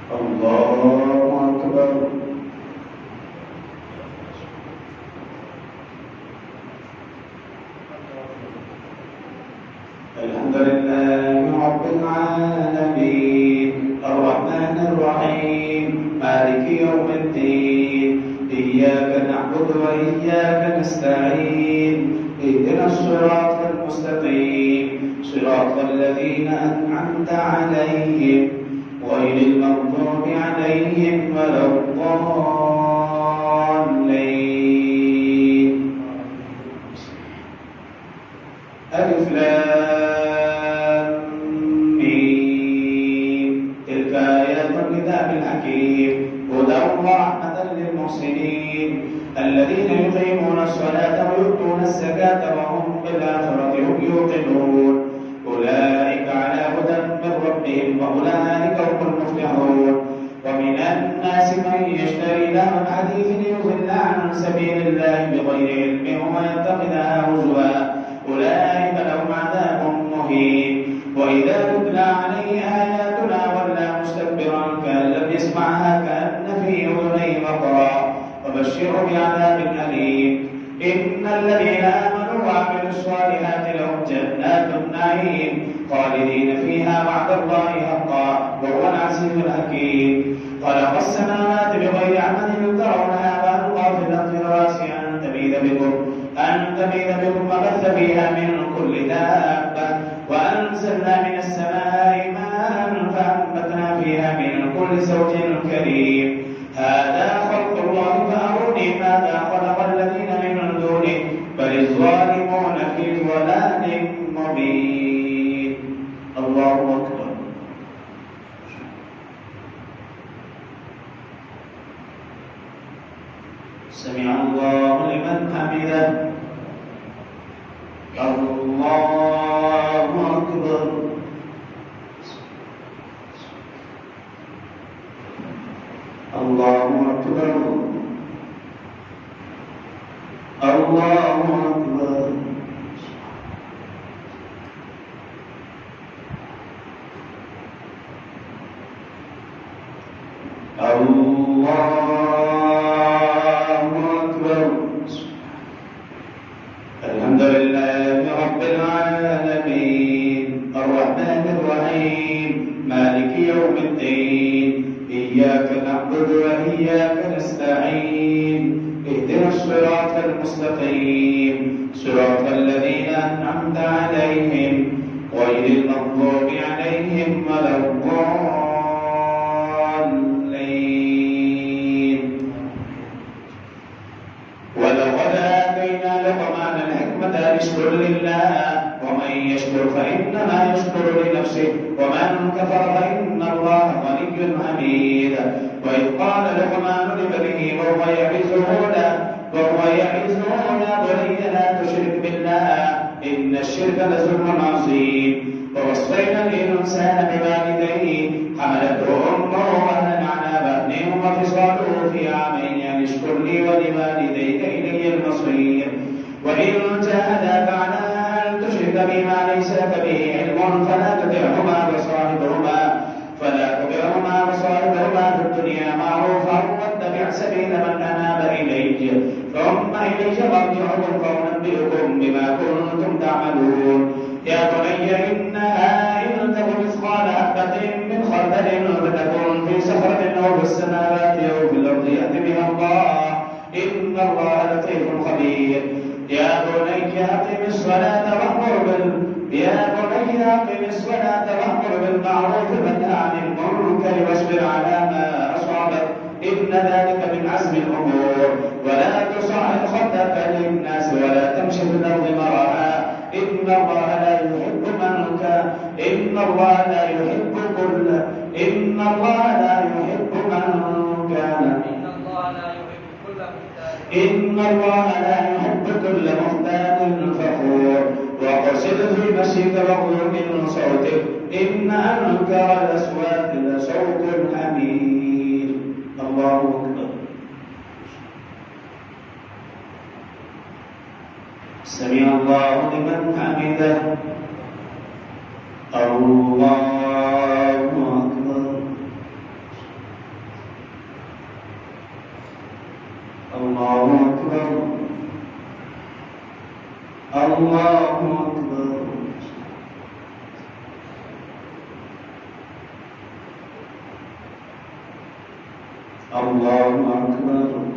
الله أكبر. الحمد لله رب العالمين الرحمن الرحيم مالك يوم الدين إياك نعبد وإياك نستعين اهدنا الصراط المستقيم صراط الذين أنعمت عليهم غير المغضوب عليهم ولا الضالين. ألف لام ميم تلك آيات الكتاب الحكيم هدى ورحمة للمحسنين الذين يقيمون الصلاة ويؤتون الزكاة وهم بالآخرة هم يوقنون أولئك على هدى من ربهم وأولئك هم المفلحون. ومن الناس من يشتري لهو الحديث ليضل عن سبيل الله بغير علم ويتخذها هزوا أولئك لهم عذاب مهين. وإذا تتلى عليه آياتنا ولى مستكبرا كأن لم يسمعها كأن في أذنيه وقرا وبشره بعذاب أليم. إن الذين آمنوا وعملوا الصالحات لهم جنات النعيم خالدين فيها وعد الله حقا وهو العزيز الحكيم. خلق السماوات بغير عمد ترونها وألقى في الأرض رواسي أن تميد بكم وبث فيها من كل دابة وأنزلنا من السماء ماء فأنبتنا فيها من كل زوج كريم. هذا خلق الله فأروني ماذا خلق الذين من دونه بل الظالمون في ضلال مبين. الله أكبر. سمع الله لمن حمده. الله أكبر. الله أكبر. الله أكبر. الحمد لله رب العالمين الرحمن الرحيم مالك يوم الدين إياك نعبد وإياك نستعين اهدنا الصراط المستقيم صراط الذين أنعمت عليهم غير المغضوب عليهم ولا الضالين. ولقد آتينا لقمان الحكمة أن اشكر لله ومن يشكر فإنما يشكر لنفسه ومن كفر فإن الله غني حميد. وإذ قال لقمان لابنه وهو يعظه بني لا تشرك بالله إن الشرك لظلم عظيم. ووصينا الإنسان بوالديه حملته أمه وهنا على بطن وفصاله في عامين أن اشكر لي ولوالديك إلي المصير. وإن جاهداك على أن تشرك بما ليس لك به علم فلا تطعهما وصاحبهما في الدنيا معروفا واتبع سبيل من أناب إلي ثم إلي مرجعكم فأنبئكم بما كنتم تعملون. يا بني إنها إن تك مثقال حبة من خردل فتكن في صخرة أو في السماوات أو في الأرض يأت بها الله إن الله لطيف خبير. يا بني أقم الصلاة وأمر بالمعروف وانه عن المنكر واصبر على ما أصابك إن ذلك من عزم الأمور. ولا تصعد خدك للناس ولا تمشي في الأرض مرحا إن الله لا يحب من كان إن الله لا يحب كل مختال فخور. واقصد في مشيك واغضض من صوتك إن أنكر الأصوات لصوت الحمير. الله أكبر. سمع الله لمن حمده. الله أكبر. الله أكبر.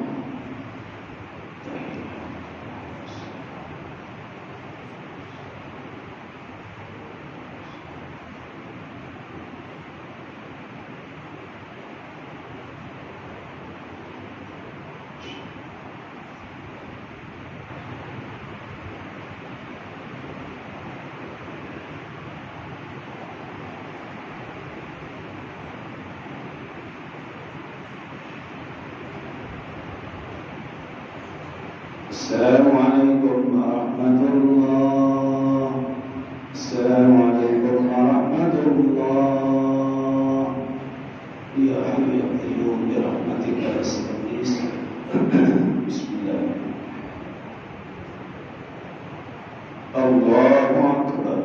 السلام عليكم ورحمة الله. السلام عليكم ورحمة الله. يا حي يا قيوم برحمتك أستغيث. بسم الله. الله أكبر.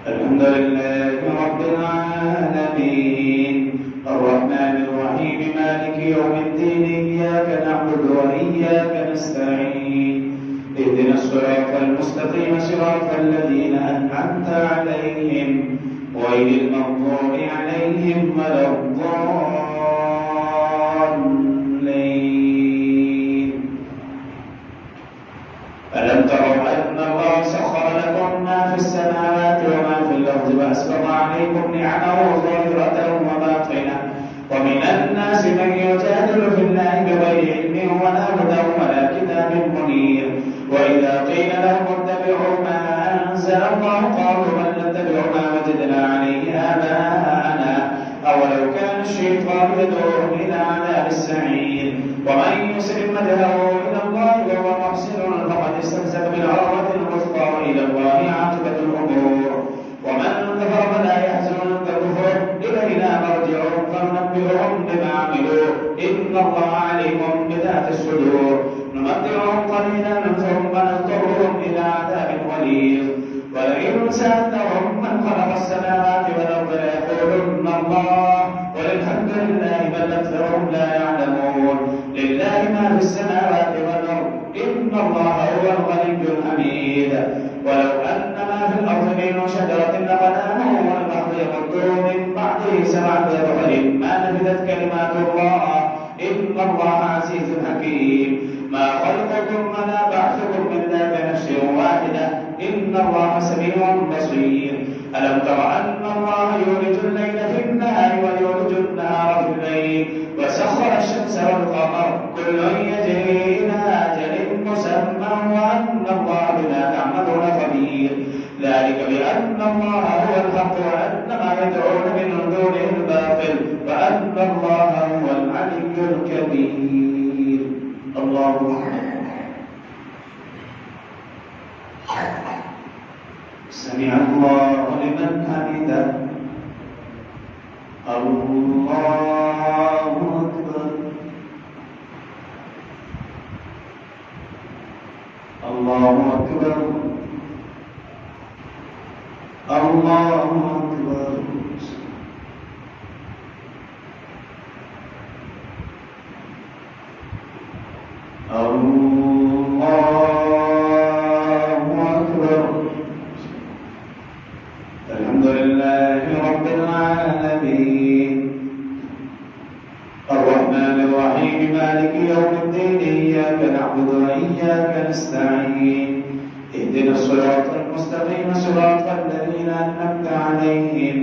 الحمد لله رب العالمين الرحمن الرحيم مالك يوم الدين إياك نعبد وإياك نستعين اهدنا الصراط المستقيم صراط الذين أنعمت عليهم غير المغضوب عليهم ولا الضالين. ألم تروا أن الله سخر لكم ما في السماوات وما في الأرض وأسبغ عليكم نعمه ظاهرة وباطنة ومن الناس من يجادل في الله بغير علم ولا هدى ولا كتاب منير وإذا قيل لهم اتبعوا ما أنزل الله قالوا بل نتبع ما وجدنا عليه آباءنا أولو كان الشيطان يدعوهم إلى عذاب السعير ومن يسلم وجهه إلى الله وهو محسن فقد استمسك بالعروة الوثقى وإلى الله عاقبة الأمور ومن كفر فلا يحزنك كفره إلينا مرجعهم فننبئهم بما عملوا إن الله عليم بذات الصدور نمتعهم قليلا ثم نضطرهم إلى عذاب غليظ ولئن سألتهم من خلق السماوات والأرض ليقولن الله والحمد لله بل أكثرهم لا يعلمون لله ما في السماوات والأرض إن الله هو الغني الحميد ولو أن ما في الأرض من شجرة لأقلام والبحر يمده من بعده 7 أبحر ما نفذت كلمات الله إن الله عزيز حكيم ما خلقكم ولا بعثكم إلا كنفس واحدة إن الله سميع بصير ألم تر أن الله يولج الليل في النهار ويولج النهار في الليل وسخر الشمس والقمر كل يجري إلى أجل مسمى وأن الله بما تعملون خبير ذلك بأن الله هو الحق وأن ما يدعون من دونه الباطل وأن الله هو العلي الكبير. الله أكبر. سمع الله لمن حمده. الله أكبر. الله أكبر. الله أكبر. الحمد لله رب العالمين الرحمن الرحيم مالك يوم الدين إياك نعبد وإياك نستعين اهدنا الصراط المستقيم صراط الذين أنعمت عليهم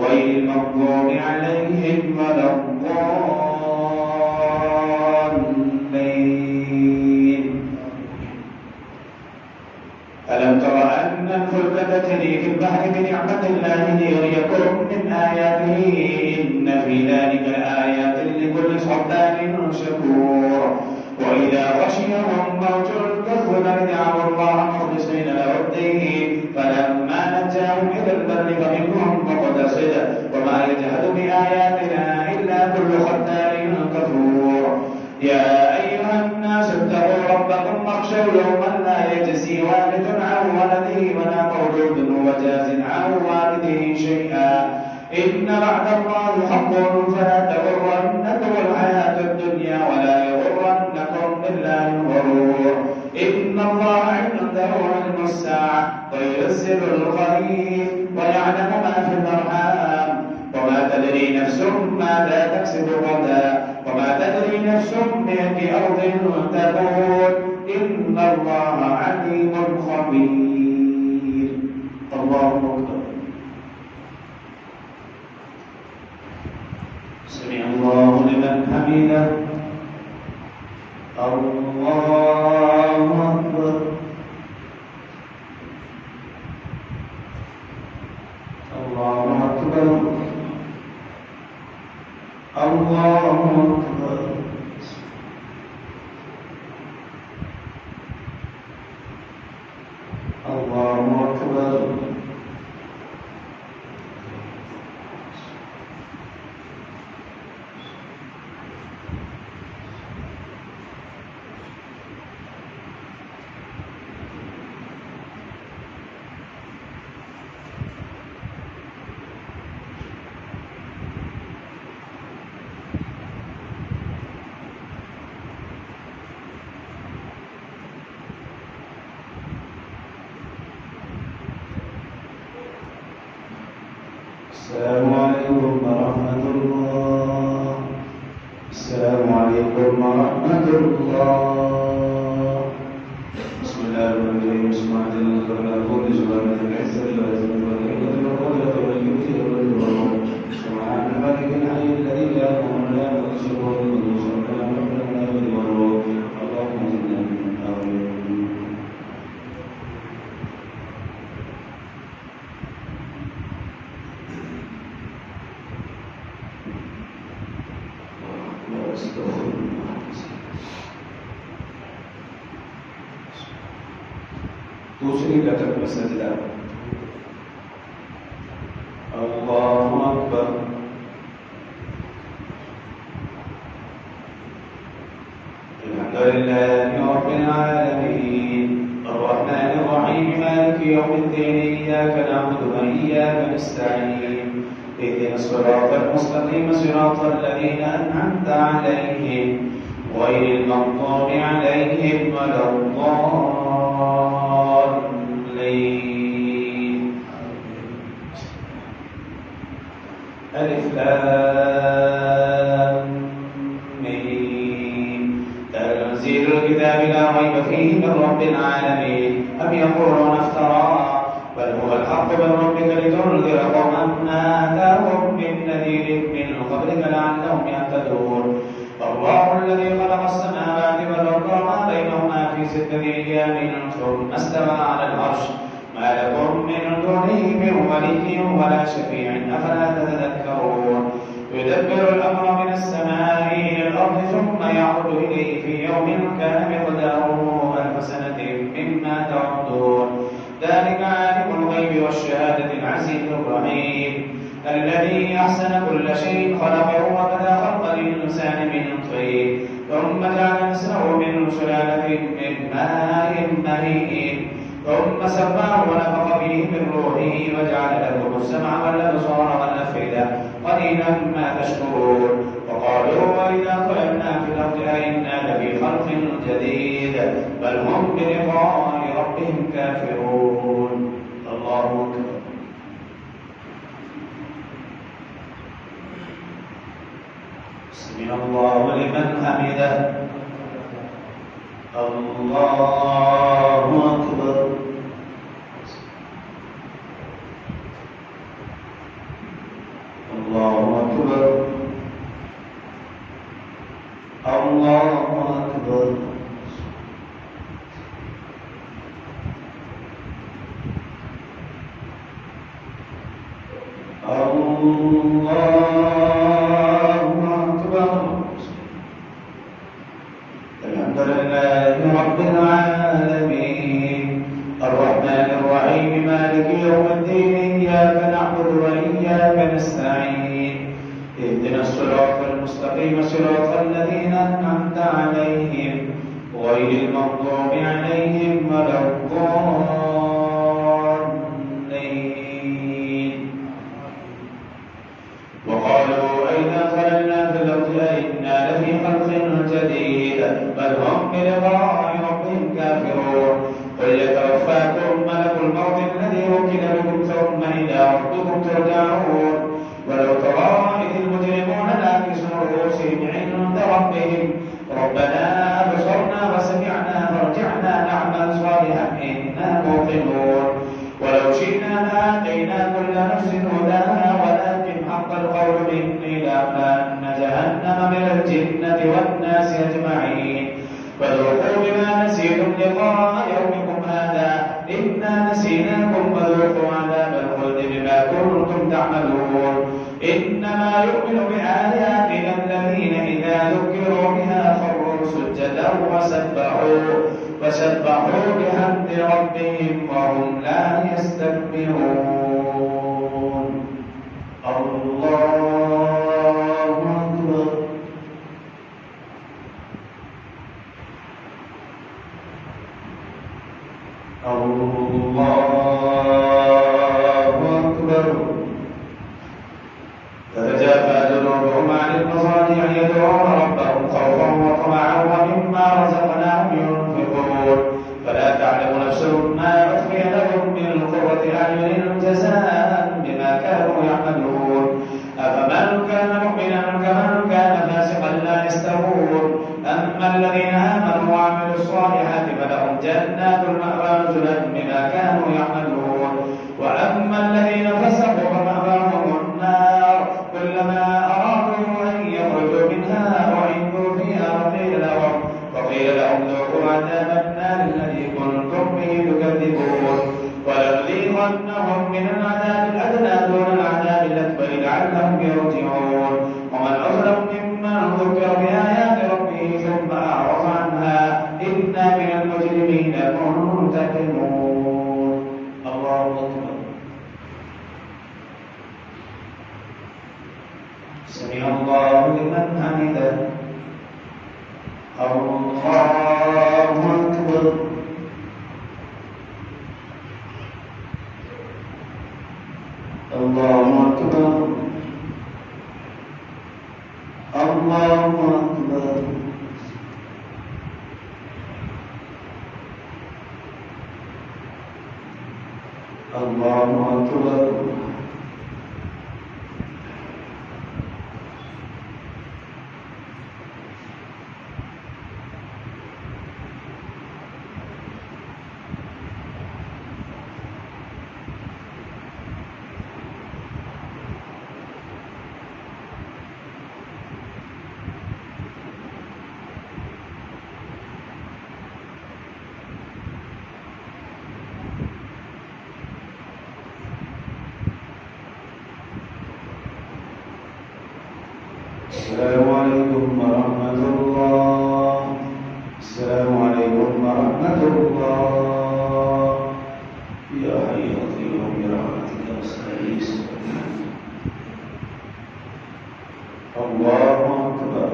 غير المغضوب عليهم ولا الضالين. ألم تر أن الفلك تجري في البحر بنعمة الله ليريكم من آياته إن في ذلك لآيات لكل صبار شكور وإذا غشيهم موج كالظلل دعوا الله مخلصين له الدين فلما نجاهم إلى البر فمنهم مقتصد وما يجحد بآياتنا إلا كل ختار كفور. يا أيها الناس اتقوا ربكم واخشوا يوما لا يجزي والد عن ولده ولا مولود هو جاز عن والده شيئا إن وعد الله حق فلا تغرنكم الحياة الدنيا ولا يغرنكم بالله الغرور إن الله عنده علم الساعة وينزل الغيث ويعلم ما في الأرحام تدري نفس ماذا تكسب غدا وما تدري نفس بأي أرض تموت إن الله عليم خبير. الله أكبر. سمع الله لمن حمده. الله أكبر. الله أكبر. الله أكبر. الله أكبر. السلام عليكم ورحمة الله. السلام عليكم ورحمة الله. بسم الله الرحمن الرحيم. بسم الله الرحمن الرحيم. سبحان العزة والقدرة والملك والجبروت سبحان الملك الحي الذي لا يموت ولا يموت سبحان ربنا والملك اللهم زدنا من آمين. दूसरी रकअत में सजदा। अल्लाहु अकबर। अल्हम्दुलिल्लाहि रब्बिल आलमीन अर्रहमानिर रहीम मालिकि यौमिद्दीन इय्याका नअबुदु व इय्याका नस्तईन इहदिनास सिरातल मुस्तक़ीम सिरातल लज़ीना अन'अमता अलैहिम गhayril maghdubi अलैहिम वलद्दाल्लीन। ألف لام ميم تنزيل الكتاب لا ريب فيه من رب العالمين أم يقولون افتراه بل هو الحق من ربك لتنذر قوما ما أتاهم من نذير من قبلك لعلهم يهتدون. الله الذي خلق السماوات والأرض وما بينهما في 6 أيام ثم استوى على العرش ما لكم من دونه من ولي ولا شفيع أفلا تتذكرون. يدبر الأمر من السماء إلى الأرض ثم يعرج إليه في يوم كان مقداره 1000 سنة مما تعدون. ذلك عالم الغيب والشهادة العزيز الرحيم الذي أحسن كل شيء خلقه وبدأ خلق الإنسان من طين ثم جعل نسله من سلالة من ماء مهين ثم سواه ونفخ فيه من روحه وجعل لكم السمع والأبصار والأفئدة قليلا ما تشكرون. وقالوا وإذا ضللنا في الأرض أئنا لفي خلق جديد بل هم بلقاء ربهم كافرون. الله أكبر. سمع الله لمن حمده. الله أكبر. الله أكبر. الله أكبر. الحمد لله رب العالمين الرحمن الرحيم مالك يوم الدين إياك نعبد وإياك نستعين اهدنا الصراط المستقيم صراط الذين أنعمت عليهم غير المغضوب عليهم ولا الضالين. وقالوا أئذا ضللنا في الأرض أئنا لفي خلق جديد بل هم بلقاء ربهم كافرون. قل يتوفاكم ملك الموت الذي وكل بكم ثم إلى ربكم ترجعون. ولو ترى المجرمون ناكسوا رؤوسهم عند ربهم ربنا أبصرنا وسمعنا فارجعنا نعمل صالحا إنا موقنون ولو شئنا لآتينا كل نفس هداها ولكن حق القول مني لأملأن جهنم من الجنة والناس أجمعين فذوقوا بما نسيتم لقاء يومكم هذا إنا نسيناكم وذوقوا عذاب الخلد بما كنتم تعملون إنما يؤمن بآياتنا الذين إذا ذكروا بها خروا سجدا وسبحوا بحمد ربهم وهم لا يستكبرون. الله أكبر. الله أكبر. تتجافى جنوبهم عن المضاجع يدعون ربهم خوفا وطمعا ومما رزقناهم ينفقون فلا تعلم نفس ما أخفي لهم من قرة أعين جزاء بما كانوا يعملون أفمن كان مؤمنا كمن كان فاسقا لا يستوون أما الذين آمنوا وعملوا الصالحات فلهم جنات المأوى نزلا بما كانوا يعملون وأما الذين فسقوا فمأواهم النار كلما أرادوا أن يخرجوا منها أعيدوا فيها وقيل لهم ذوقوا عذاب النار الذي كنتم به تكذبون ولنذيقنهم من العذاب الأدنى دون العذاب الأكبر لعلهم يرجعون ومن أظلم ممن ذكر بآيات ربه ثم أعرض عنها إنا من المجرمين منتقمون. الله أكبر. سمع الله لمن حمده. الله أكبر. الله أكبر. الله أكبر. الله أكبر. السلام عليكم ورحمة الله. السلام عليكم ورحمة الله. يا حي يا قيوم برحمتك أستغيث. الله أكبر.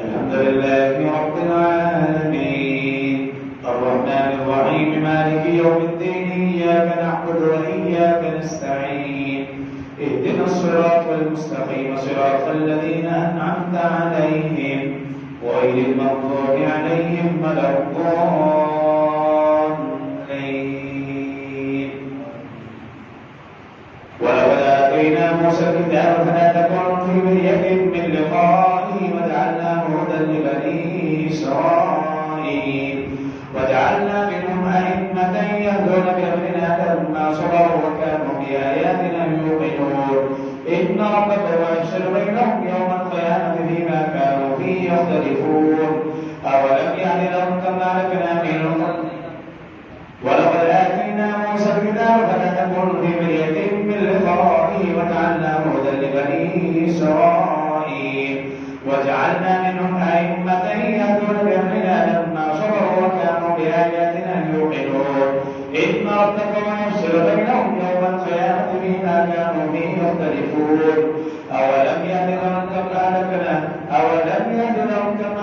الحمد لله رب العالمين الرحمن الرحيم مالك يوم الدين إياك نعبد وإياك نستعين اهدنا الصراط المستقيم صراط الذين أنعمت عليهم غير المغضوب عليهم ولا الضالين. ولقد آتينا موسى الكتاب فلا تكن في مرية من لقائه وجعلناه هدى لبني إسرائيل وجعلنا منهم أئمة يهدون بأمرنا لما صبروا وكانوا بآياتنا يوقنون إن ربك يحشر بينهم يوم القيامة فيما كانوا فيه يختلفون أولم يهد لهم كما أهلكنا منهم ولقد آتينا موسى الكتاب فلا تكن في مرية من لقائه وجعلناه هدى لبني إسرائيل وجعلنا منهم أئمة يهدون بأمرنا لما صبروا وكانوا بآياتنا يوقنون إن ربك يفصل بينهم يوم القيامة فيما كانوا فيه يختلفون أولم يهد لهم كما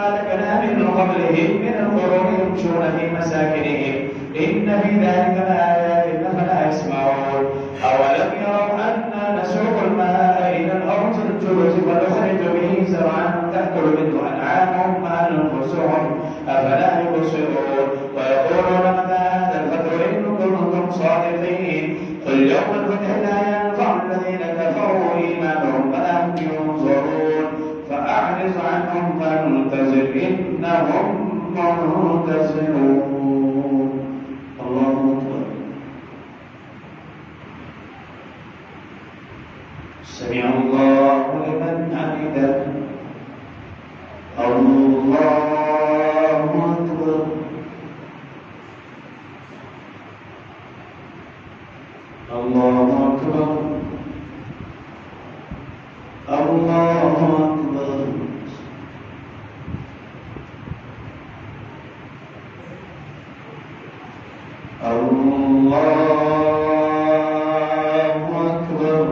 أهلكنا من قبلهم من القرون يمشون في مساكنهم إن في ذلك لآيات أفلا يسمعون أولم يروا أنا نسوق الماء إلى الأرض الجرز ونخرج به زرعا تأكل منه أنعامهم وأنفسهم أفلا يبصرون ويقولون متى هذا الفتح إن كنتم صادقين قل يوم منتصرون. الله أكبر. سمع الله لمن حمده. الله أكبر. الله أكبر. الله أكبر. الله أكبر.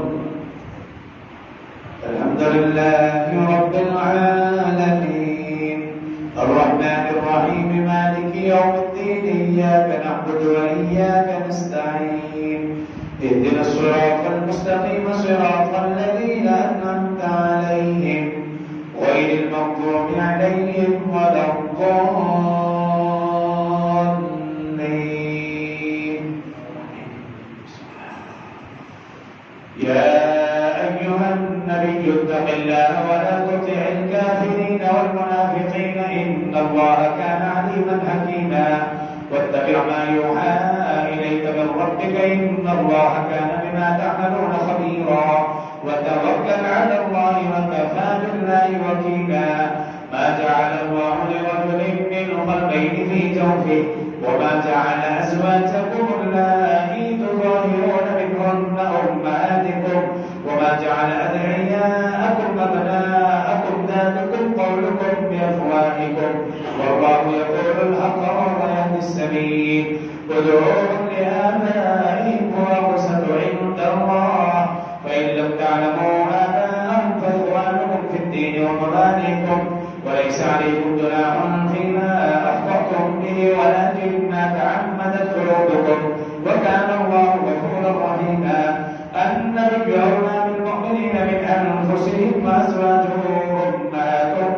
الحمد لله رب العالمين الرحمن الرحيم مالك يوم الدين إياك نعبد وإياك نستعين اهدنا الصراط المستقيم صراط الذين أنعمت عليهم غير المغضوب عليهم ولا الضالين. يا أيها النبي اتق الله ولا تطع الكافرين والمنافقين إن الله كان عليما حكيما واتبع ما يوحى إليك من ربك إن الله كان بما تعملون خبيرا وتوكل على الله وكفى بالله وكيلا. ما جعل الله لرجل من قلبين في جوفه وما جعل أزواجكم اللائي تظاهرون منهن أمهاتكم وما جعل أدعياءكم أبناءكم ذلكم قولكم بأفواهكم والله يقول الحق وهو يهدي السبيل. ادعوهم لآبائهم وأقسط عند الله فإن لم تعلموا آباءهم فإخوانكم في الدين ومواليكم وليس عليكم جناح فيما أخطأتم به ولكن ما تعمدت قلوبكم وكان الله غفورا رحيما. النبي أولى بالمؤمنين من أنفسهم وأزواجه أمهاتهم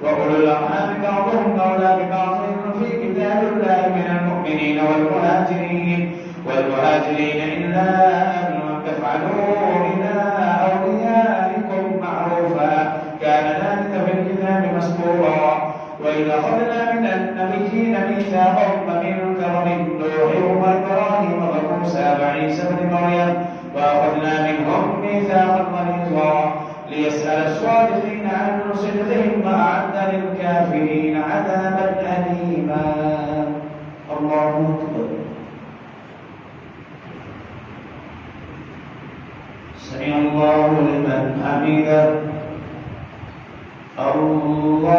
وأولو الأرحام بعضهم أولى ببعض في كتاب الله من المؤمنين والمهاجرين إلا أن تفعلوا إلى أوليائكم معروفا كان ذلك في الكتاب مسطورا. وإذا أخذنا من النبيين ميثاقهم فمنك ومن نوح وإبراهيم وموسى وعيسى بن مريم وأخذنا منهم ميثاقا غليظا ليسأل الصادقين عن صدقهم وأعد للكافرين عذابا أليما. الله أكبر. سمع الله لمن حمده. الله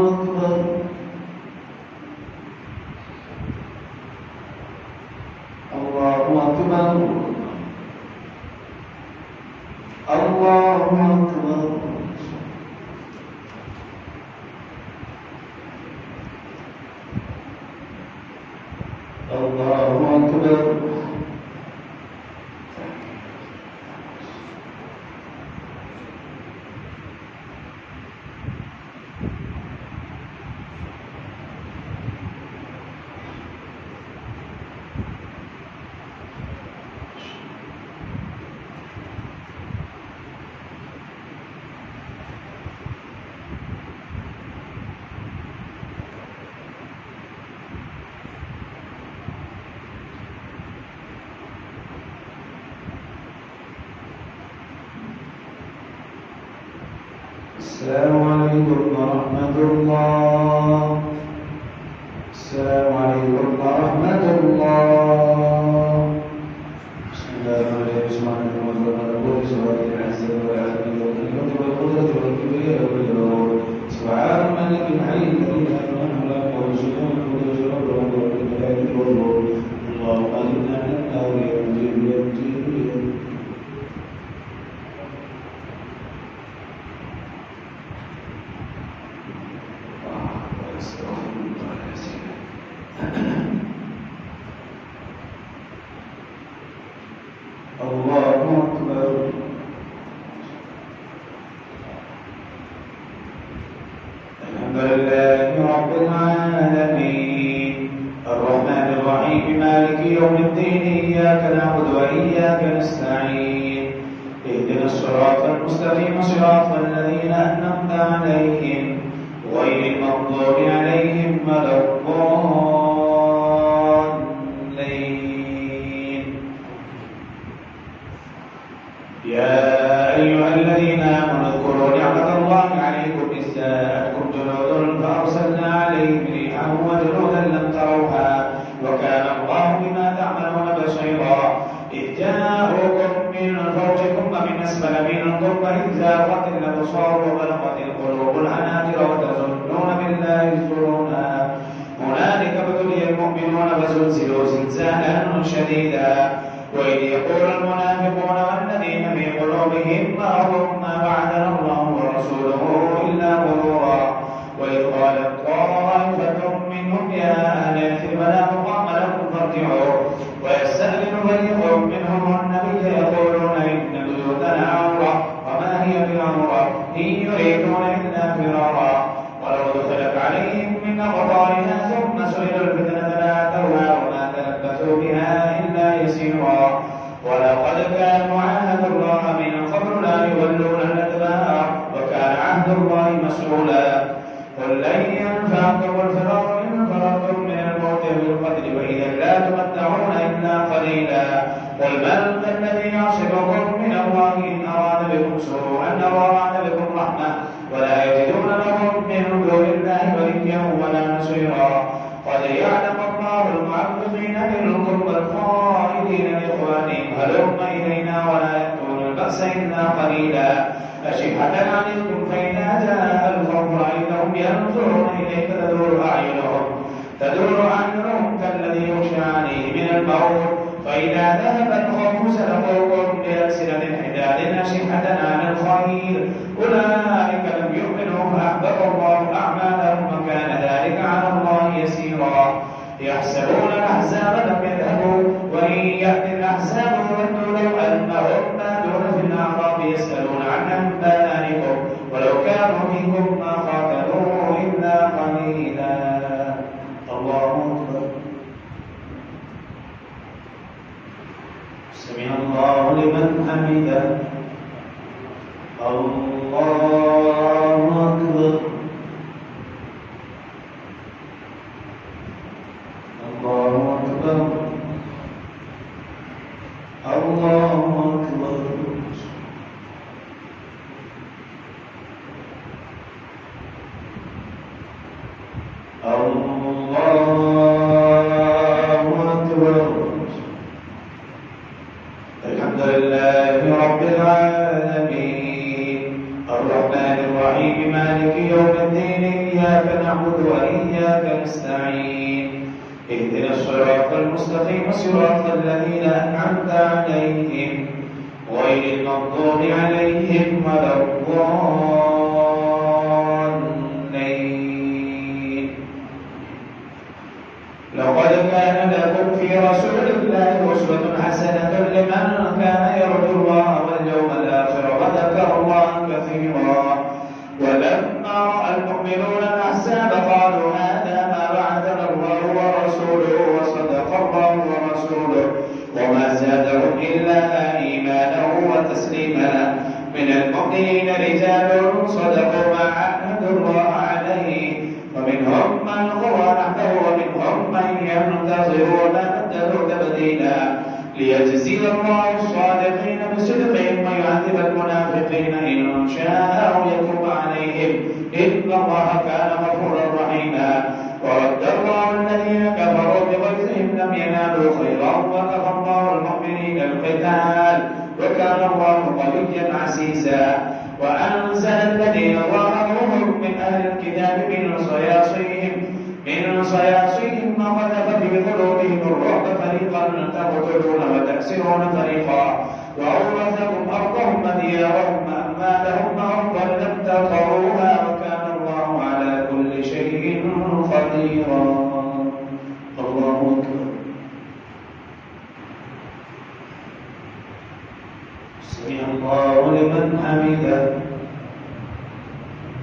أكبر. الله أكبر. الله أكبر. الله أكبر. السلام عليكم ورحمة الله. السلام عليكم ورحمة الله. بسم الله الرحمن الرحيم. سبحان العز والعظيم والقدرة والقدرة والكبرياء والجلال. سبحان الملك الحي الذي لا إله إلا هو سبحان وتعالى رب العالمين والنور. اللهم إنا نسأل يمجد الله أكبر. الحمد لله رب العالمين الرحمن الرحيم مالك يوم الدين إياك نعبد وإياك نستعين اهدنا الصراط المستقيم صراط الذين أنعمت عليهم غير جنود فأرسلنا عليهم ريحا وجنودا لم تروها وكان الله بما تعملون بصيرا إذ جاءوكم من فوقكم ومن أسفل منكم وإذ زاغت الأبصار وبلغت القلوب الحناجر وتظنون بالله الظنونا هنالك ابتلي المؤمنون فزلزلوا زلزالا شديدا وإذ يقول المنافقون والذين في قلوبهم مرض ما وعدنا الله ورسوله إلا غرورا وإذ قالت طائفة منهم يا أهل يثرب لا مقام لكم فارجعوا ويستأذن فريق منهم النبي يقولون إن بيوتنا عورة وما هي بعورة إن يريدون إلا فرارا ولو دخلت عليهم من أقطارها ثم سئلوا الفتنة لآتوها وما تلبثوا بها إلا يسيرا ولقد كانوا عاهدوا الله من قبل لا يولون الأدبار وكان عهد الله مسؤولا قل لن ينفعكم الفرار إن فررتم من الموت بالقتل وإذا لا تمتعون إلا قليلا قل من ذا الذي يعصمكم من الله إن أراد بكم سوءا أو أراد بكم رحمة ولا يجدون لهم من دون الله وليا ولا نصيرا قد يعلم الله المعوقين منكم والقائلين لإخوانهم هلم إلينا ولا يأتون البأس إلا قليلا أشحة عليكم فإذا جاء الخوف رأيتهم ينظرون إليك تدور أعينهم كالذي يغشى عليه من الموت فإذا ذهب الخوف سلقوكم بألسنة حداد أشحة على الخير أولئك لم يؤمنوا فأحبط الله أعمالهم وكان ذلك على الله يسيرا يحسبون الأحزاب لم يذهبوا وإن يأتي الأحزاب ودوا لو أنهم بادون في الأعراب يسألون عن أنبائكم ولو كانوا فيكم ما قاتلوا إلا قليلا الله أكبر سمع الله لمن حمده الله أكبر الله أكبر الله أكبر الحمد لله رب العالمين الرحمن الرحيم مالك يوم الدين إياك نعبد وإياك نستعين اهدنا الصراط المستقيم صراط الذين أنعمت عليهم غير المغضوب عليهم ولا الضالين لقد كان لكم في رسول الله أسوة حسنة لمن كان يرجو الله واليوم الآخر وذكر الله كثيرا ولما رأى المؤمنون الأحزاب قالوا هذا ما وعدنا الله ورسوله وصدق الله ورسوله وما زادهم إلا إيمانا وتسليما من المؤمنين رجال صدقوا ما عاهدوا الله عليه ومنهم من قضى نحبه ومنهم من ينتظر وما بدلوا تبديلا ليجزي الله الصادقين بصدقهم ويعذب المنافقين إن شاء أو يتوب عليهم إن الله كان غفورا رحيما ورد الله الذين كفروا بغيظهم لم ينالوا خيرا وكفى الله المؤمنين القتال وكان الله قويا عزيزا وأنزل الذين ظاهروهم من أهل الكتاب من صياصيهم وقذف في قلوبهم الرعب فريقا تقتلون وتأسرون فريقا وأورثكم أرضهم وديارهم وأموالهم وأرضا لم تطروها وكان الله على كل شيء قديرا الله أكبر سمع الله لمن حمده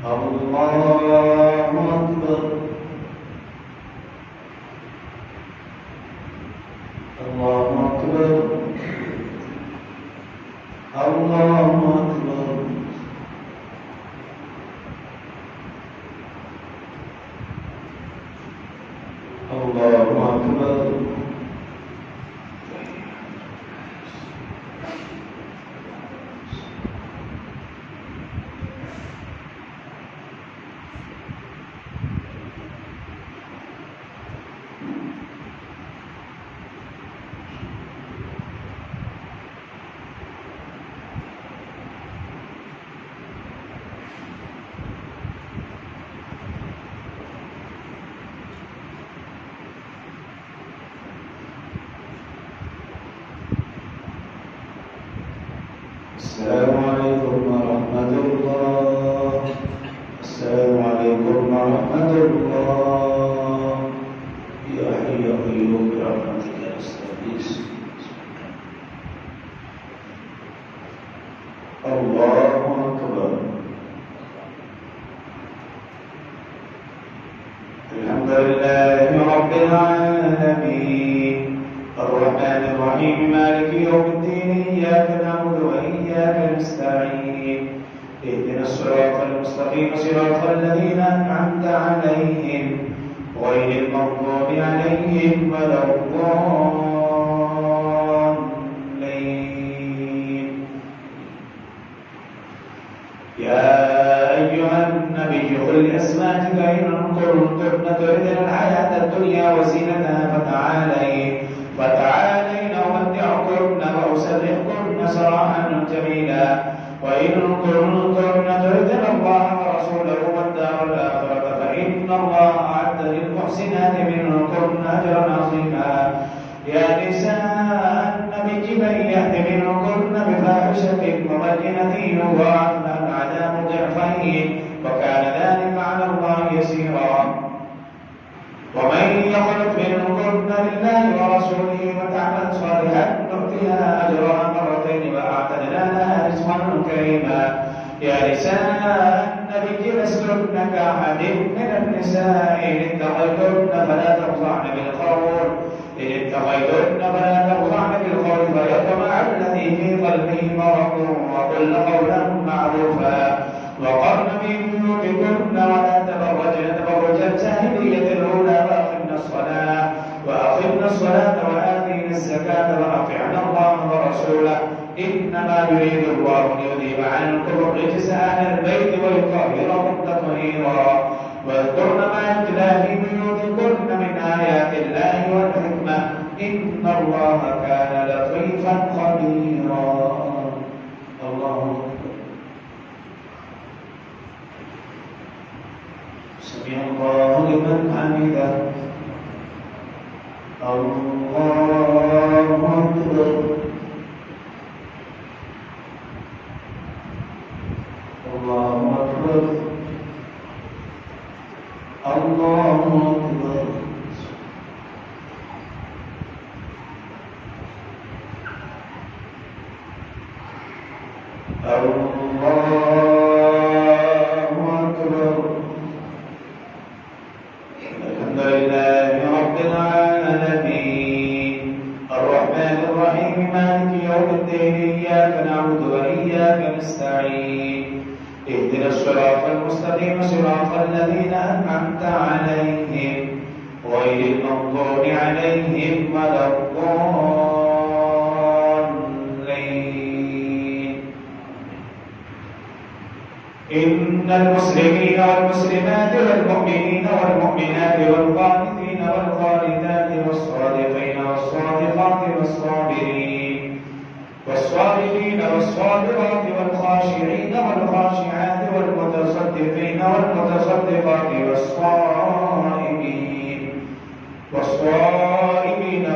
الله أكبر الله أكبر الله أكبر الله أكبر السلام عليكم ورحمة الله. السلام عليكم ورحمة الله. يا حي يا قيوم برحمتك نستغيث. الله أكبر. الحمد لله رب العالمين الرحمن الرحيم مالك يوم الدين إياك نعبد وإياك نستعين اهدنا الصراط المستقيم صراط الذين أنعمت عليهم غير المغضوب عليهم ولا الضالين. يا أيها النبي قل لأزواجك إن كنتن تردن الحياة الدنيا وزينتها فتعالين أمتعكن وأسرحكن سراحا جميلا وإن كنتن تردن الله ورسوله والدار الآخرة فإن الله أعد للمحسنات منكن أجرا عظيما. يا نساء النبي من يأت منكن بفاحشة مبينة يضاعف لها العذاب ضعفين وكان ذلك على الله يسيرا. ومن يقنت منكن لله ورسوله وتعمل صالحا نؤتها أجرها مرتين وأعتدنا لها رزقا كريما. يا نساء النبي لستن كأحد من النساء إن اتقيتن فلا تخضعن بالقول فيطمع الذي في قلبه مرض وقل قولا معروفا. وقرن في بيوتكن ولا تبرجن تبرج الجاهلية الأولى وأقمنا الصلاة وآتينا الزكاة وأطعنا الله ورسوله إنما يريد الله ليذهب عنكم الرجس أهل البيت ويطهركم تطهيرا. واذكرن ما يتلى في بيوتكن من آيات الله والحكمة إن الله كان لطيفا خبيرا. الله أكبر. سمع الله لمن حمده. الله أكبر. الله أكبر. الله أكبر. الحمد لله رب العالمين الرحمن الرحيم مالك يوم الدين إياك نعبد وإياك نستعين اهدنا الصراط المستقيم صراط الذين أنعمت عليهم غير المغضوب عليهم ولا الضالين. إن المسلمين والمسلمات والمؤمنين والمؤمنات والقانتين والقانتات والصادقين والصادقات والصابرين والصابرات والخاشعين والخاشعات والمتصدقين والمتصدقات والصائمين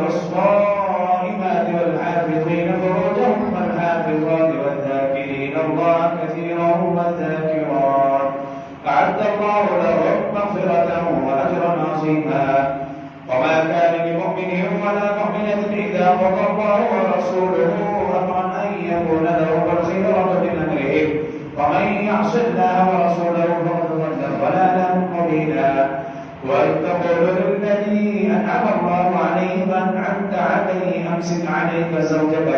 والصائمات والحافظين فروجهم والحافظات والذاكرين الله كثيرا والذاكرات أعد الله لهم مغفرة وأجرا عظيما. وما كان لمؤمن ولا مؤمنة إذا قضى الله ورسوله أمرا أن يكون لهم الخيرة من أمرهم ومن يعص الله ورسوله فقد ضل ضلالا مبينا. وإذ تقول للذي أنعم الله عليه وأنعمت عليه أمسك عليك زوجك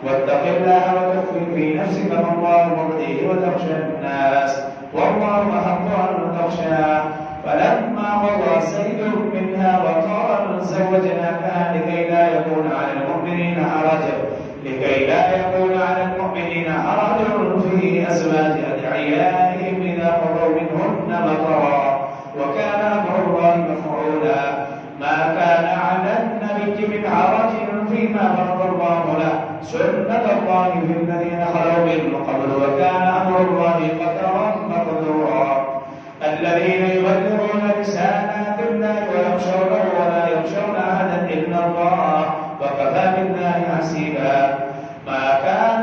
واتق الله وتخفي في نفسك ما الله مبديه وتخشى الناس والله أحق أن تخشاه. فلما قضى زيد منها وطرا زوجناكها لكي لا يكون على المؤمنين حرج في أزواج أدعيائهم إذا قضوا منهن وطرا وكان أمر الله مفعولا. ما كان على النبي من حرج فيما فرض الله له سنة الله في الذين خلوا من قبل وكان أمر الله قدرا مقدورا. الذين يبلغون رسالات الله ويخشونه ولا يخشون أحدا إلا الله وكفى بالله حسيبا. ما كان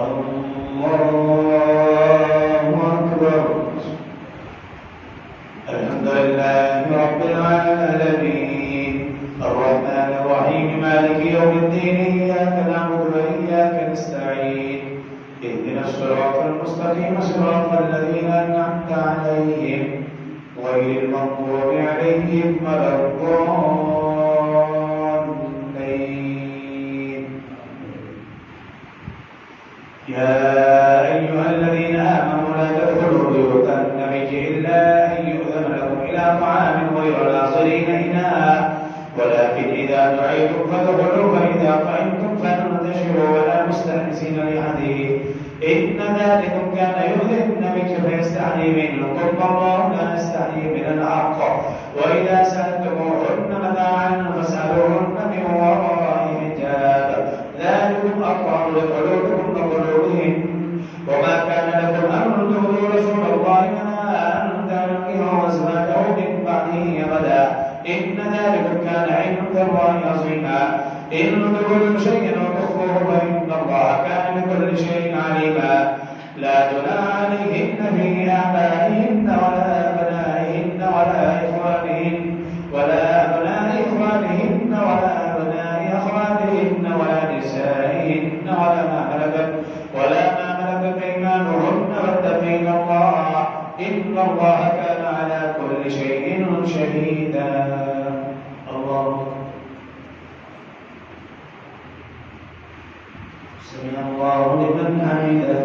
الله أكبر. الحمد لله رب العالمين الرحمن الرحيم مالك يوم الدين إياك نعبد وإياك نستعين اهدنا الصراط المستقيم صراط الذين أنعمت عليهم غير المغضوب عليهم ولا الضالين. يا أيها الذين آمنوا لا تدخلوا بيوت النبي إلا أن يؤذن لكم إلى طعام غير ناظرين إناء ولكن إذا دعيتم فادخلوا فإذا طعمتم فانتشروا ولا مستأنسين لحديث إن ذلكم كان يؤذي النبي فيستحيي منكم والله لا يستحيي من الحق وإذا سألتموهن متاعا فاسألوهن من وراء حجاب ذلكم أطهر لقلوبكم وقلوبهم وما كان لكم أن تؤذوا رسول الله ولا أن تنكحوا أزواجه من بعده أبدا إن ذلكم كان عند الله عظيما إن تبدوا شيئا وتخفوه فإن الله كان بكل شيء عليما لا جناح عليهن في آبائهن ولا أبنائهن ولا إخوانهن ولا أبناء إخوانهن ولا أبناء أخواتهن ولا نسائهن ولا ما ملكت أيمانهن واتقين الله إن الله كان على كل شيء شهيدا. الله سمع الله لمن حمده.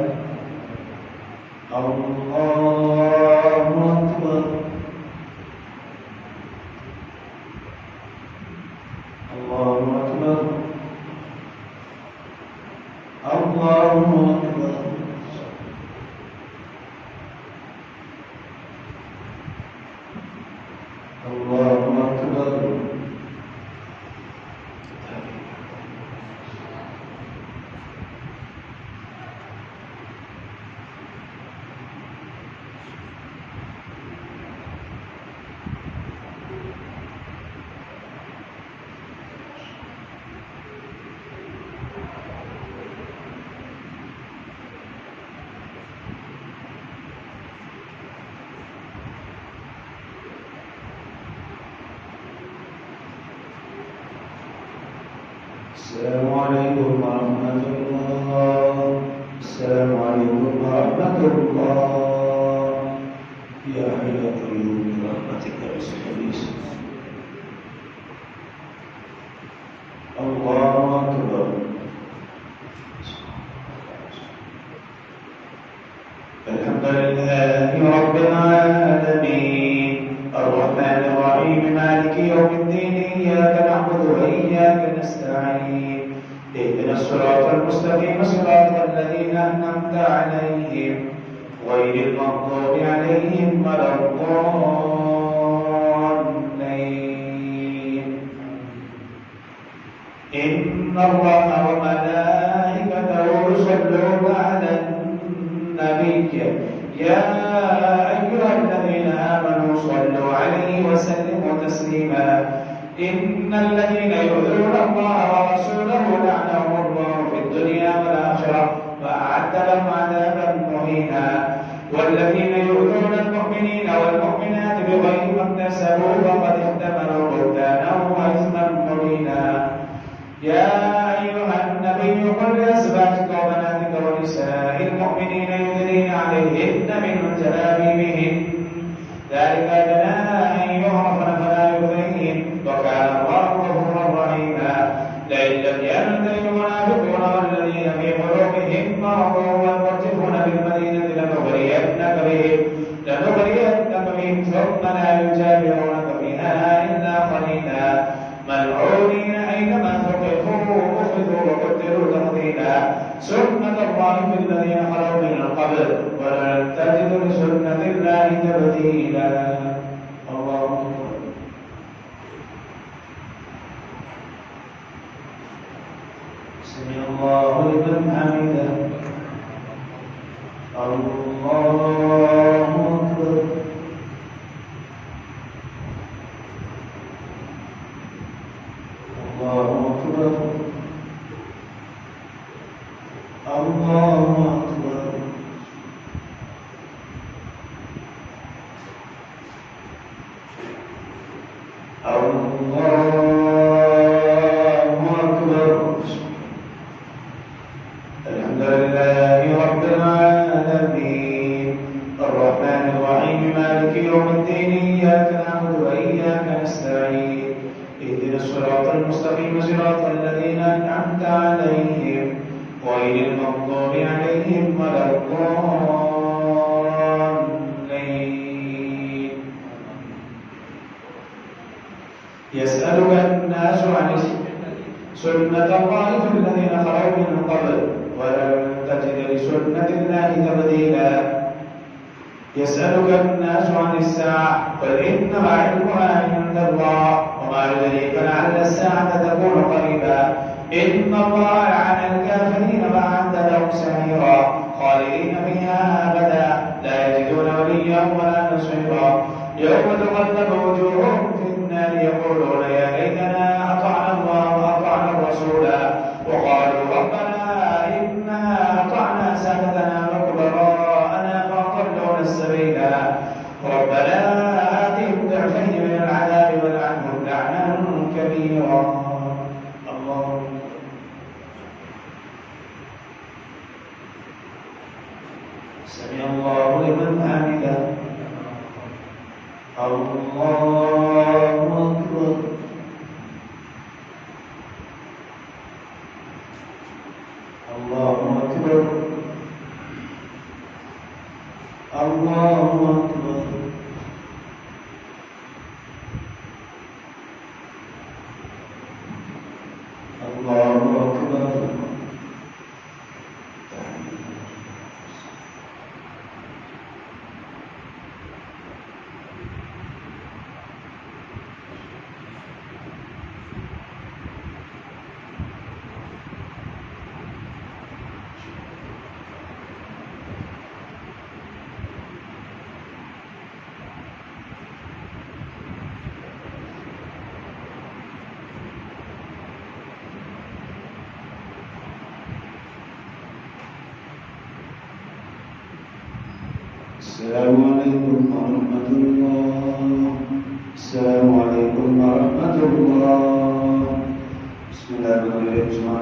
الله أكبر. الله أكبر. الله أكبر. الله أكبر. السلام عليكم ورحمة الله. السلام عليكم ورحمة الله. يا حي يا قيوم برحمتك استغيث. الله أكبر. الحمد لله رب العالمين الرحمن الرحيم مالك يوم الدين إياك نعبد وإياك نستعين اهدنا الصراط المستقيم صراط الذين أنعمت عليهم غير المغضوب عليهم ولا الضالين. إن الله وملائكته يصلون على النبي يا أيها الذين آمنوا صلوا عليه وسلموا تسليما. إن الذين يؤذون الله ورسوله لعنهم الله في الدنيا والآخرة وأعد لهم عذابا مهينا. والذين يؤذون المؤمنين والمؤمنات بغير ما اكتسبوا فقد احتملوا بهتانا وإثما مبينا. يا أيها النبي قل لأزواجك وبناتك ونساء المؤمنين يدنين عليهن من جلابيبهن ذلك أدنى أن يعرفن فلا يؤذين وكان الله غفورا رحيما. لئن لم ينتهي المنافقون والذين في قلوبهم مرض والمرجفون بالمدينة لنغرينك بهم ثم لا يجاورونك فيها إلا قليلا ملعونين أينما ثقفوا أخذوا وقتلوا تقتيلا. سنة الله في الذين خلوا من قبل ولن تجد لسنة الله تبديلا. الله أكبر. سمع الله لمن حمده. الله أكبر. الله أكبر. الله ولا الضالين. يسألك الناس عن سنة الله في الذين خلوا من قبل ولن تجد لسنة الله تبديلا. يسألك الناس عن الساعة قل إنما علمها عند الله وما يدريك لعل الساعة تكون قريبا. إن الله لعن الكافرين وأعد لهم سعيرا خالدين فيها أبدا لا يجدون وليا ولا نصيرا. يوم تقلب وجوههم في النار يقولون يا ليتنا أطعنا الله وأطعنا الرسولا وقالوا ربنا إنا أطعنا سادتنا وكبراءنا فأضلونا السبيلا ربنا آتهم ضعفين من العذاب والعنهم لعنا كبيرا. الله سمع الله لمن حمده. الله أكبر. الله أكبر. الله أكبر. الله أكبر. السلام عليكم ورحمة الله. السلام عليكم ورحمة الله. بسم الله الرحمن الرحيم.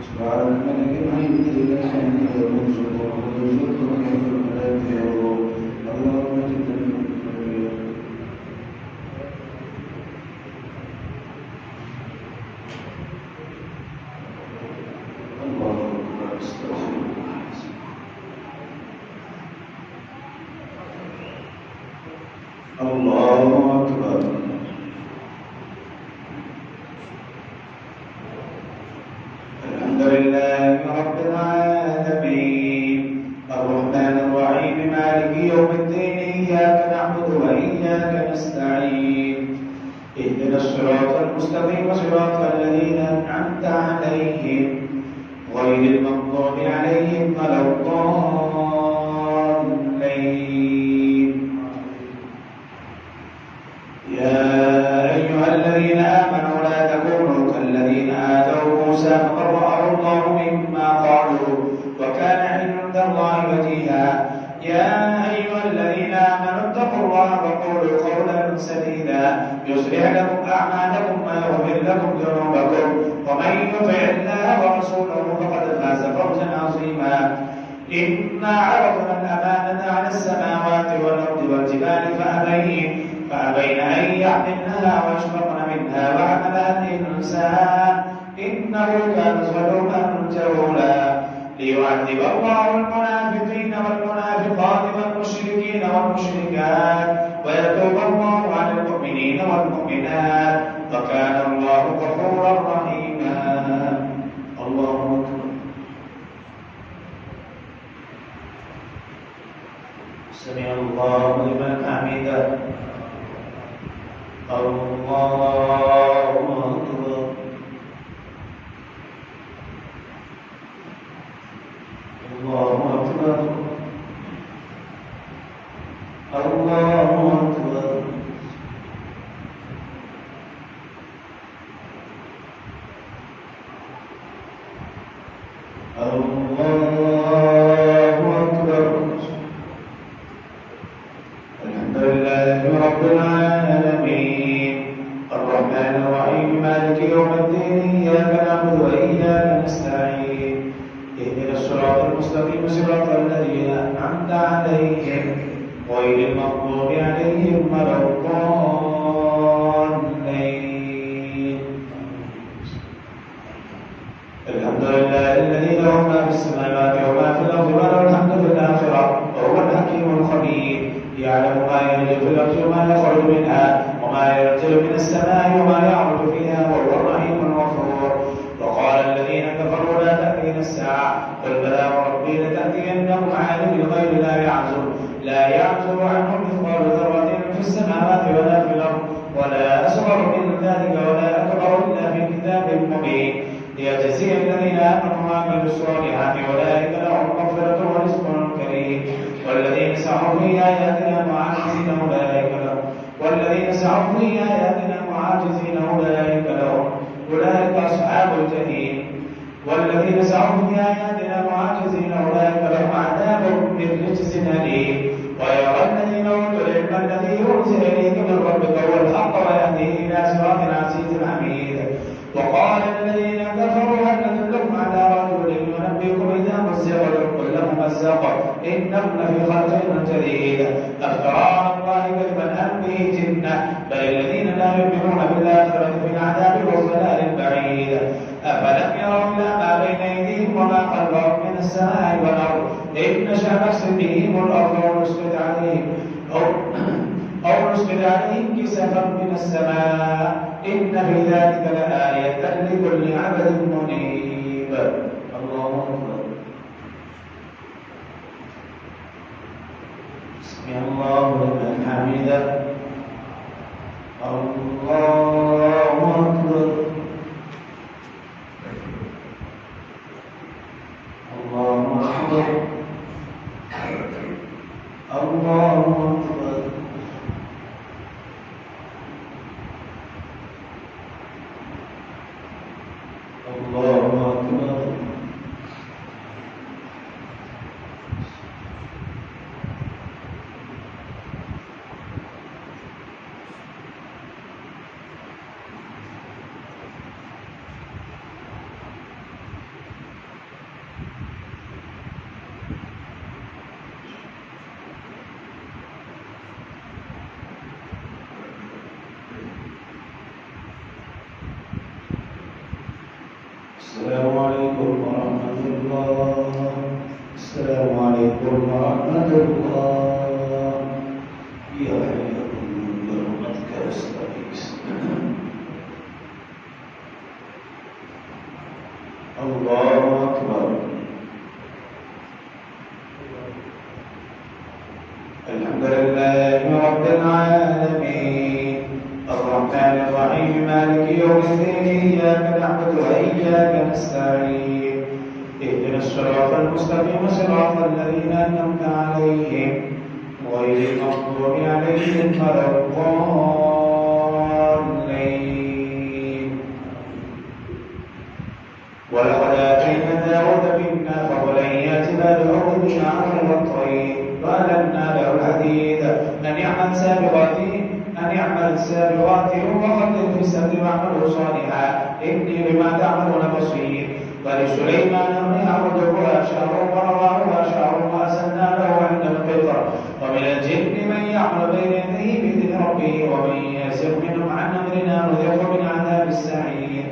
سبحان الله أكبر. الحمد لله رب العالمين الرحمن الرحيم مالك يوم الدين إياك نعبد وإياك نستعين اهدنا الصراط المستقيم صراط الذين أنعمت عليهم غير المغضوب عليهم ولا الضالين. يا أيها الذين آمنوا لا تكونوا كالذين آذوا موسى فبرأه الله مما قالوا وكان عند الله وجيها. يا أيها الذين آمنوا اتقوا الله وقولوا قولا سديدا يصلح لكم أعمالكم ويغفر لكم ذنوبكم ومن يطع الله ورسوله فقد فاز فوزا عظيما. إنا عرضنا الأمانة على السماوات والأرض والجبال فأبين أن يحملنها وأشفقن منها وحملها الإنسان إنه كان ظلوما جهولا. ليعذب الله المنافقين والمنافقات والمشركين والمشركات ويتوب الله على المؤمنين والمؤمنات وكان الله غفورا رحيما. الله أكبر. سمع الله لمن حمده. الله أكبر. الله أكبر. الله أكبر. الله أكبر. الحمد لله رب العالمين الرحمن الرحيم مالك يوم الدين إياك نعبد وإياك نستعين اهدنا الصراط المستقيم صراط الذين أنعمت عليهم غير المغضوب عليهم ولا الضالين. الحمد لله الذي له ما في السماوات وما في الأرض وله الحمد في الآخرة وهو الحكيم الخبير يعلم ما يلج في الأرض وما يخرج منها وما ينزل من السماء وما يعرج فيها وهو الرحيم الغفور. وقال الذين كفروا لا تأتينا الساعة قل بلى وربي لتأتينهم عالم الغيب لا يعزب عنه مثقال ذرة في السماوات ولا في الأرض ولا أصغر من ذلك ولا أكبر إلا في كتاب مبين ليجزي الذين آمنوا وعملوا الصالحات أولئك لهم مغفرة ورزق كريم. والذين سعوا في آياتنا معاجزين أولئك أصحاب الجحيم. والذين سعوا في آياتنا معاجزين أولئك لهم عذاب من رجز أليم. ويرى الذين أوتوا العلم الذي أنزل إليك من ربك هو الحق ويهدي إلى صراط عزيز حميد. وقال الذين كفروا هل ندلكم على رجل ينبئكم إذا مزق كل ممزق إنكم لفي خلق جديد أفترى على الله كذبا أم به جنة بل الذين لا يؤمنون بالآخرة في العذاب والضلال البعيد. أفلم يروا إلى ما بين أيديهم وما خلفهم من السماء والأرض إن نشأ نخسف بهم الأرض أو نسقط عليهم كسفا من السماء إن في ذلك لآية لكل عبد منيب. الله أكبر. سمع الله لمن حمده. الله أكبر. الله أكبر. الله أكبر. الله أكبر. السلام عليكم ورحمة الله. السلام عليكم ورحمة الله. يا حيكم برحمتك أستغيث. الله أكبر. الحمد لله رب العالمين الرحمن الرحيم مالك يوم الدين إياك نعبد وإياك نستعين اهدنا الصراط المستقيم صراط الذين أنعمت عليهم غير المغضوب عليهم ولا الضالين. ولقد آتينا داود منا فضلا يا جبال أوبي بالشعر والطير وألنا له الحديد أن يعمل السابغات وقدر في السبت واعملوا صالحا إني بما تعملون بصير. ولسليمان الريح غدوها شهر ورواحها شهر وأسلنا له عند الفطر. ومن الجن من يعمل بين يديه بإذن ربه ومن يسر منهم عن أمرنا نذقه من عذاب السعير.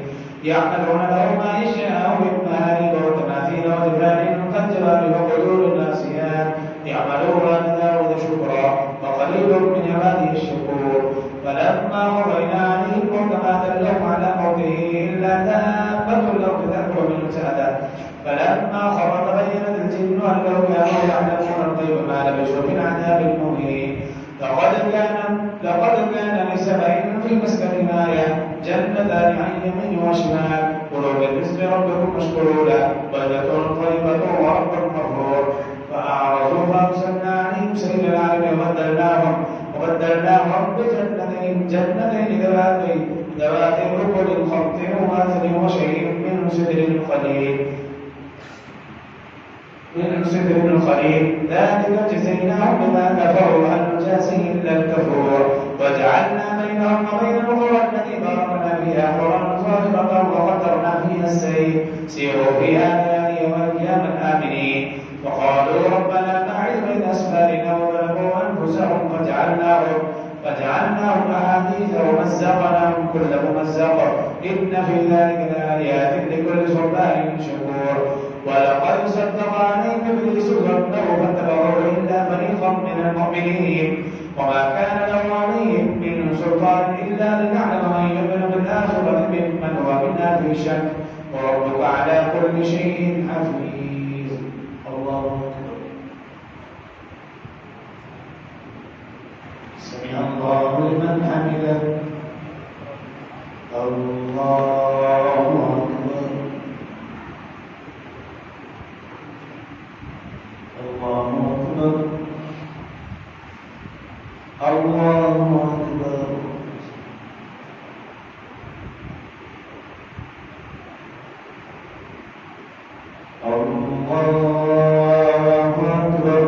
يعملون له ما يشاء من مهاريب وتماثيل وجبال كالجبال وقدور الناسيات يعملون آل داود شكرا وقليل من عباده الشكور. فلما قضينا عليه الموت ما دلهم على موته إلا دابة الأرض تأكل من سأله. فلما خر تبينت الجن أن لو كانوا يعلمون الغيب ما لبثوا في العذاب المهين. لقد كان لسبع في مسكنهم آية جنتان عن يمين وشمال كلوا من رزق ربكم واشكروا له بلدة طيبة ورب غفور. فأعرضوا فأرسلنا عليهم سيل العرم وبدلناهم جنتين ذواتي أكل خمط وماثل وشيء من سدر قليل ذلك جزيناهم بما كفروا هل نجازي إلا الكفور. وجعلنا بينهم وبين القرى التي باركنا فيها قرى ظاهرة وقدرنا فيها السير سيروا فيها ليالي وأياما آمنين. وقالوا ربنا باعد بين أسفارنا وظلموا أنفسهم فجعلناهم أحاديث ومزقناهم كل ممزق إن في ذلك لآيات لكل صبار فاستفتح عليهم إبليس ظنه فاتبعوه إلا فريقا من المؤمنين وما كان له عليهم من سلطان إلا لنعلم من يؤمن بالآخرة ممن هو منها في شك وربك على كل شيء حفيظ. الله أكبر. سمع الله لمن حمده. الله أكبر. الله أكبر. الله أكبر. الله أكبر.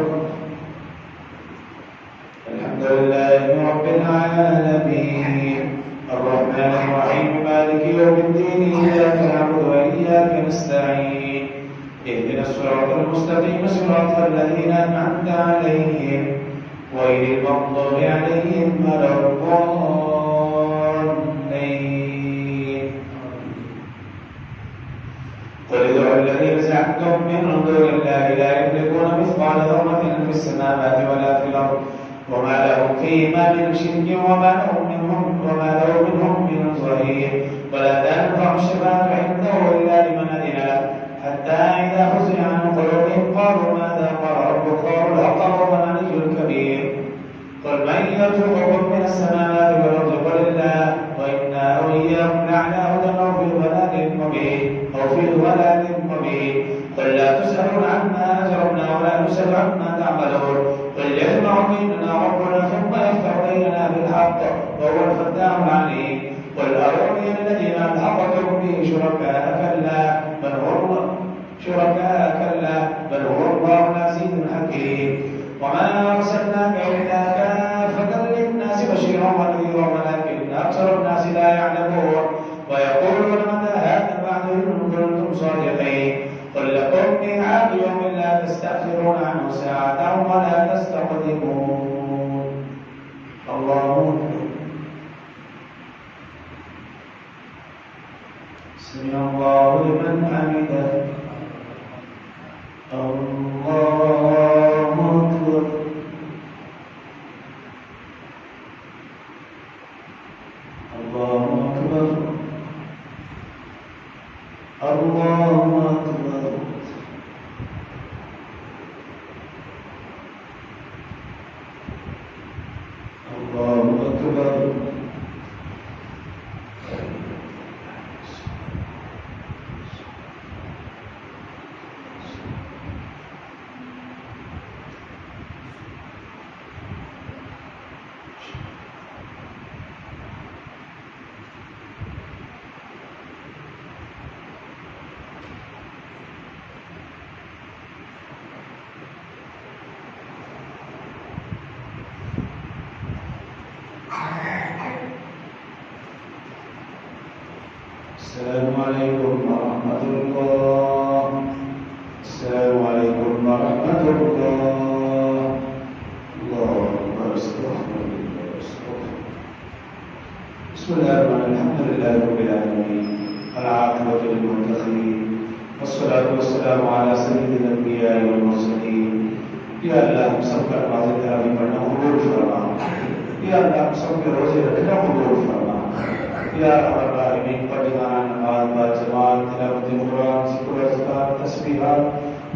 الحمد لله رب العالمين الرحمن الرحيم مالك يوم الدين إياك نعبد وإياك نستعين اهدنا الصراط المستقيم صراط الذين أنعمت عليهم غير المغضوب عليهم ولا الضالين. قل ادعوا الذين زعمتم من دون الله لا يملكون مثقال ذرة في السماوات ولا في الأرض وما لهم فيهما من شرك وما له منهم من ظهير ولا تنفع الشفاعة عنده إلا لمن أذن له حتى إذا فزع عن قلوبهم قالوا ماذا قال ربك قالوا الحق وهو العلي الكبير. قل من يرزقكم من السماوات والأرض قل الله وإنا أو إياكم لعلى هدى أو في ضلال مبين. قل لا تسألون عما أجرمنا ولا نسأل عما تعملون قل يجمع بيننا ربنا ثم يفتح بيننا بالحق وهو الفتاح العليم. قل أروني الذين ألحقتم به شركاء كلا بل هو الله العزيز الحكيم. وما أرسلناك إلا كافة للناس بشيرا ونذيرا ولكن أكثر الناس لا يعلمون ويقولون متى هذا بعد إن كنتم صادقين. قل لكم ميعاد يوم لا تستأخرون عنه ساعة ولا تستقدمون. الله أكبر. سمع الله لمن حمده. الله أكبر. الله أكبر. الله أكبر. الله أكبر. السلام عليكم ورحمة الله. السلام عليكم ورحمة الله. الله أكبر. استغفر الله. بسم الله الرحمن الرحيم. الحمد لله رب العالمين والعاقبة للمتقين والصلاة والسلام على سيد الأنبياء والمرسلين. या अल्लाह हम सबका नमाज़ तरावी पढ़ना कबूल फरमा। या अल्लाह हम सबके रोज़े रखना कबूल फरमा। या अरहम राहिमीन पढ़ना नमाज व जमात तिलावत कुरान ज़िक्र अज़कार तस्बीहात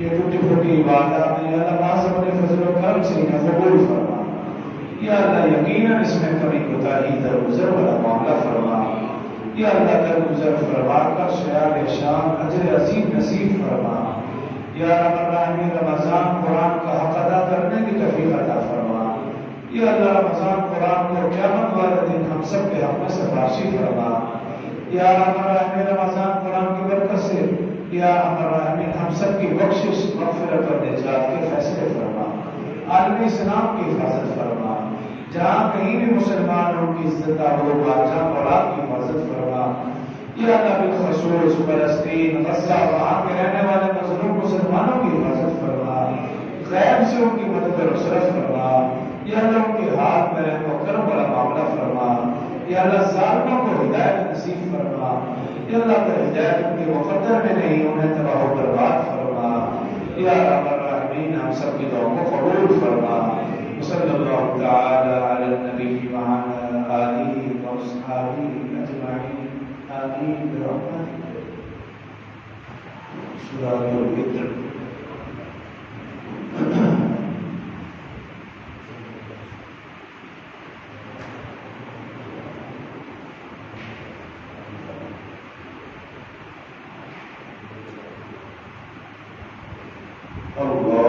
ये टूटी-फूटी इबादत या अल्लाह माज़ अपने फज़ल व करम से इन्हें कबूल फरमा। या अल्लाह यकीनन इसमें कमी कोताही दरगुज़र वाला मामला फरमा। या अल्लाह दरगुज़र फरमा कर शयान शान अजर अज़ीम नसीब फरमा। या रमज़ान रमज़ान कुरान का हक अदा करने की तौफीक अता फरमा। या अल्लाह रमज़ान कुरान को क़यामत वाले दिन हम सब के हक़ में सिफारिशी फरमा। या रमज़ान कुरान की बरकत से या हम सब की बख्शिश मग़फ़िरत और निजात के फैसले फरमा। आलमी इस्लाम की हिफाजत फरमा। जहाँ कहीं भी मुसलमान उनकी इज्जत आबरू बादशाह औलाद की हिफाजत फरमा। या अल्लाह बिलख़ुसूस फ़लस्तीन गज़ा वहाँ के रहने वाले मज़लूम मुसलमानों की हिफाजत फरमा। ग़ैब से उनकी मदद और नुसरत फरमा। या अल्लाह उनके हाथ में रहम व करम वाला मामला फरमा। या अल्लाह ज़ालिमों को हिदायत नसीब फरमा। या अल्लाह अगर हिदायत उनके मुक़द्दर में नहीं उन्हें तबाह व बर्बाद फरमा। या अरहमर राहिमीन हम सब की दुआ को कबूल फरमा। सल्लल्लाहु तआला अला नबी व अला आलिहि व अस्हाबिहि अजमाइन आमीन बिरहमतिक। सूरह अल-फित्र। Allah